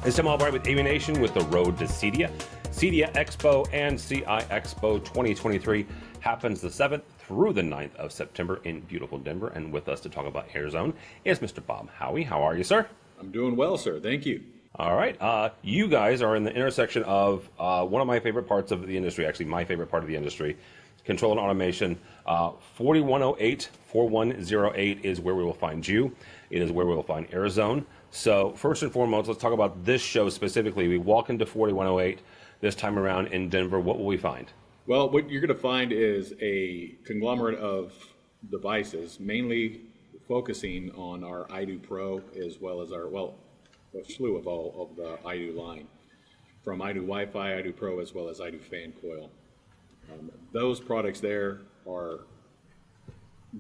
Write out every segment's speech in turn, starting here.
It's Tim Albright with AVNation with the road to CEDIA. CEDIA Expo and CI Expo 2023 happens the 7th through the 9th of September in beautiful Denver. And with us to talk about Airzone is Mr. Bob Howey. How are you, sir? I'm doing well, sir. Thank you. All right. You guys are in the intersection of one of my favorite parts of the industry, actually my favorite part of the industry, control and automation. 4108 is where we will find you. It is where we will find Airzone. So first and foremost, let's talk about this show specifically. We walk into 4108 this time around in Denver. What will we find? Well, what you're going to find is a conglomerate of devices, mainly focusing on our iDo Pro as well as our, a slew of all of the iDo line, from iDo Wi-Fi, iDo Pro, as well as iDo Fan Coil. Those products there are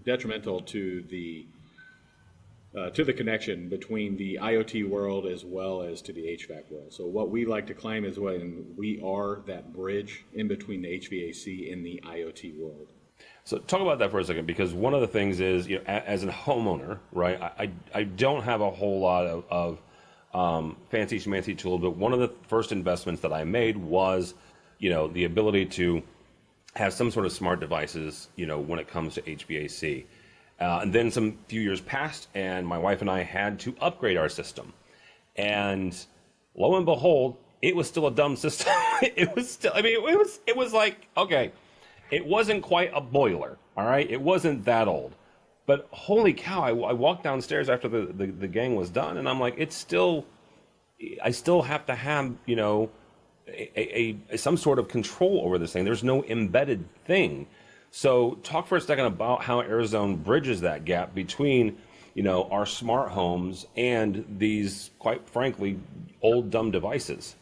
detrimental to the connection between the IoT world as well as to the HVAC world. So what we like to claim is when we are that bridge in between the HVAC and the IoT world. So talk about that for a second, because one of the things is, you know, as a homeowner, right, I don't have a whole lot of fancy schmancy tools, but one of the first investments that I made was, you know, the ability to have some sort of smart devices, you know, when it comes to HVAC. And then some few years passed, and my wife and I had to upgrade our system. And lo and behold, it was still a dumb system. It was still, I mean, it was like, okay, it wasn't quite a boiler, all right? It wasn't that old. But holy cow, I walked downstairs after the gang was done, and I'm like, I still have to have, you know, some sort of control over this thing. There's no embedded thing. So talk for a second about how Airzone bridges that gap between, you know, our smart homes and these, quite frankly, old dumb devices.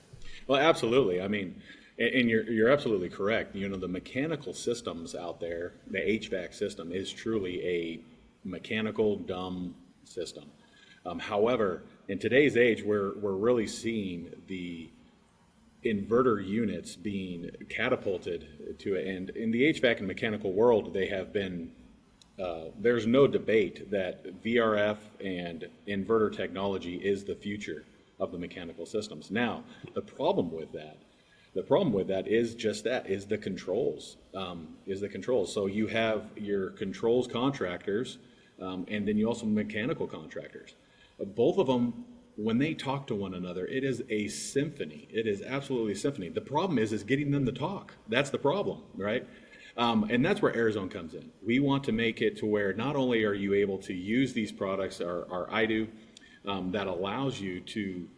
Well, absolutely. I mean, and you're absolutely correct. You know, the mechanical systems out there, the HVAC system is truly a mechanical dumb system. However, in today's age, we're really seeing the inverter units being catapulted to it. And in the HVAC and mechanical world, they have been, there's no debate that VRF and inverter technology is the future of the mechanical systems. Now, the problem with that is just that, is the controls, So you have your controls contractors, and then you also mechanical contractors. Both of them, when they talk to one another, it is a symphony. It is absolutely a symphony. The problem is getting them to talk. That's the problem, right? And that's where Airzone comes in. We want to make it to where not only are you able to use these products, our iDo, that allows you to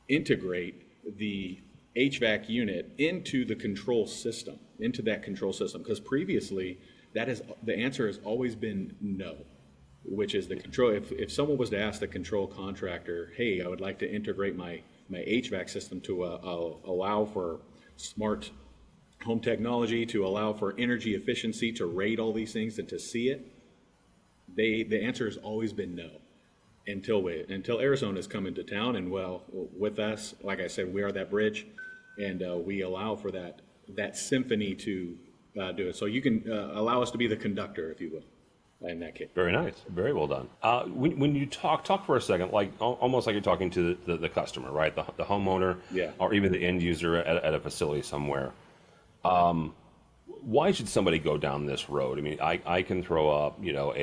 integrate the HVAC unit into the control system, into that control system. Because previously, the answer has always been no, which is the control. If someone was to ask the control contractor, hey, I would like to integrate my HVAC system to allow for smart home technology, to allow for energy efficiency, to rate all these things and to see it, the answer has always been no. Until Airzone has come into town, and well, with us, like I said, we are that bridge, and we allow for that symphony to do it. So you can allow us to be the conductor, if you will. In that case. Very nice. Very well done. When you talk for a second, like almost like you're talking to the customer, right? The homeowner, yeah, or even the end user at a facility somewhere. Why should somebody go down this road? I mean, I can throw up, you know,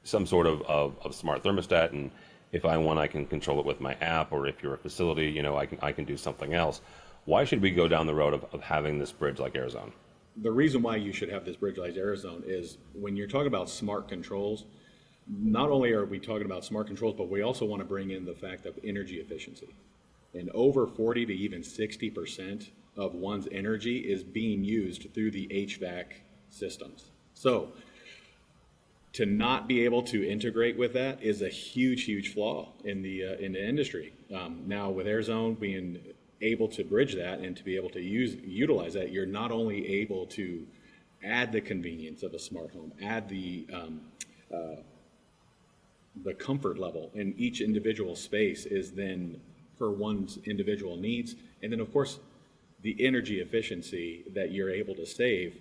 some sort of smart thermostat, and if I want, I can control it with my app, or if you're a facility, you know, I can do something else. Why should we go down the road of having this bridge like Airzone? The reason why you should have this bridge like Airzone is when you're talking about smart controls, not only are we talking about smart controls, but we also want to bring in the fact of energy efficiency. And over 40 to even 60% of one's energy is being used through the HVAC systems. So to not be able to integrate with that is a huge flaw in the industry. Now with Airzone being able to bridge that and to be able to utilize that, you're not only able to add the convenience of a smart home, add the comfort level in each individual space is then for one's individual needs, and then of course the energy efficiency that you're able to save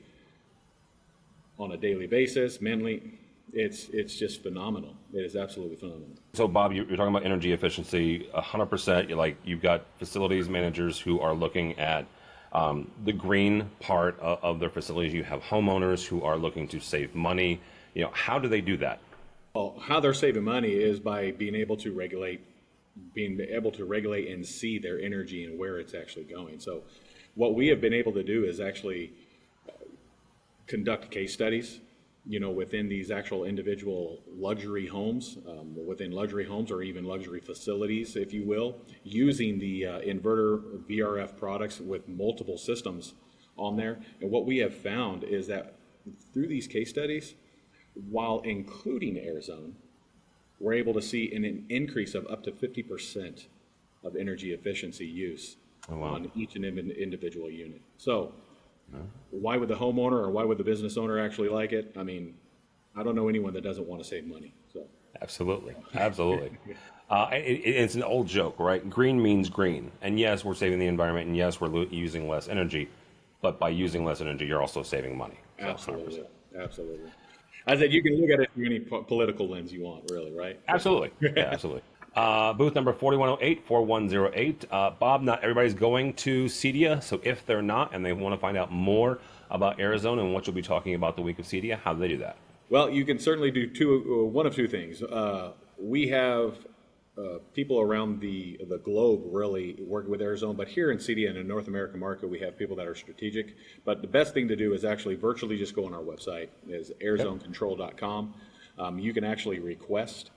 on a daily basis, mainly It's just phenomenal. It is absolutely phenomenal. So, Bob, you're talking about energy efficiency 100%. You've got facilities managers who are looking at the green part of their facilities. You have homeowners who are looking to save money. How do they do that? Well, how they're saving money is by being able to regulate and see their energy and where it's actually going. So what we have been able to do is actually conduct case studies, within these actual individual luxury homes, within luxury homes or even luxury facilities, if you will, using the inverter VRF products with multiple systems on there. And what we have found is that through these case studies, while including Airzone, we're able to see an increase of up to 50% of energy efficiency use on each and individual unit. So why would the homeowner or why would the business owner actually like it? I mean, I don't know anyone that doesn't want to save money. So Absolutely. It's an old joke, right? Green means green. And yes, we're saving the environment, and yes, we're using less energy. But by using less energy, you're also saving money. So absolutely. 100%. Absolutely. I said you can look at it through any political lens you want, really, right? Absolutely. Yeah, absolutely. Booth number 4108-4108. Bob, not everybody's going to CEDIA, so if they're not and they want to find out more about Airzone and what you'll be talking about the week of CEDIA, how do they do that? Well, you can certainly do one of two things. We have people around the globe really work with Airzone, but here in CEDIA and in the North American market, we have people that are strategic. But the best thing to do is actually virtually just go on our website, is airzonecontrol.com. You can actually request.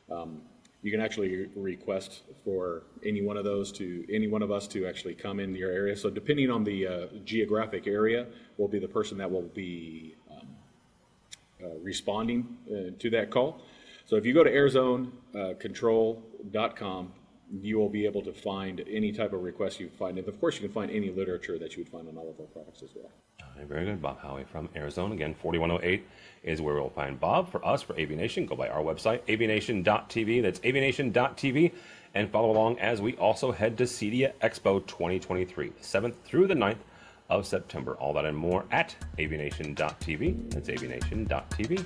You can actually request for any one of us to actually come in your area. So depending on the geographic area, will be the person that will be responding to that call. So if you go to airzonecontrol.com, you will be able to find any type of request you find. And of course, you can find any literature that you would find on all of our products as well. All right, very good. Bob Howey from Airzone. Again, 4108 is where we'll find Bob. For us, for AVNation, go by our website, avnation.tv. That's avnation.tv. And follow along as we also head to CEDIA Expo 2023, the 7th through the 9th of September. All that and more at avnation.tv. That's avnation.tv.